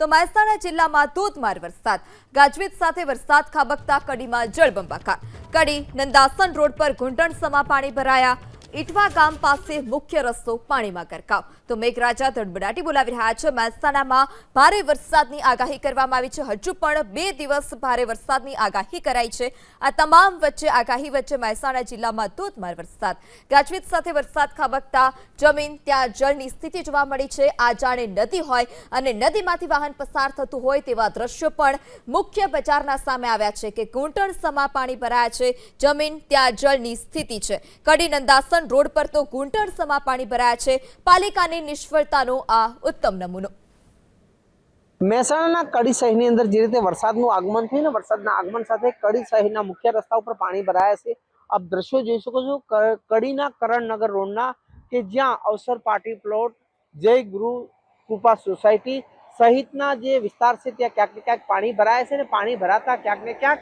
તો મહેસાણા જિલ્લામાં ધોધમાર વરસાદ, ગાજવીજ સાથે વરસાદ ખાબકતા કડીમાં જળબંબાકાર. કડી નંદાસન રોડ પર ઘૂંટણસમા પાણી ભરાયા. ઇટવા ગામ પાસે મુખ્ય રસ્તો પાણીમાં ગરકાવ. તો મેઘરાજા ધડબડાટી બોલાવી રહ્યા છે. મહેસાણામાં ભારે વરસાદની આગાહી કરવામાં આવી છે. હજુ પણ 2 દિવસ ભારે વરસાદની આગાહી કરાઈ છે. આ તમામ આગાહી વચ્ચે મહેસાણા જિલ્લામાં ધોધમાર વરસાદ, ગાજવીજ સાથે વરસાદ ખાબકતા જમીન ત્યાં જળની સ્થિતિ જોવા મળી છે. આ જાણે નદી હોય અને નદીમાંથી વાહન પસાર થતું હોય તેવા દ્રશ્યો પણ મુખ્ય બજારના સામે આવ્યા છે કે ઘૂંટણસમા પાણી ભરાયા છે. જમીન ત્યાં જળની સ્થિતિ છે. કડી નંદાસન રોડ પર તો ઘૂંટણસમા પાણી ભરાયા છે. પાલિકાની નિષ્ફળતાનો આ ઉત્તમ નમૂનો. મહેસાણાના કડી શહેરની અંદર જે રીતે વરસાદનું આગમન થયું ને, વરસાદના આગમન સાથે કડી શહેરના મુખ્ય રસ્તા ઉપર પાણી ભરાયા છે. આપ દ્રશ્યો જોઈ શકો છો કડીના કરણનગર રોડના, કે જ્યાં અવસર પાર્ટી પ્લોટ, જય ગુરુ કૃપા સોસાયટી સહિતના જે વિસ્તાર છે ત્યાં ક્યાંક ને ક્યાંક પાણી ભરાયા છે. અને પાણી ભરાતા ક્યાંક ને ક્યાંક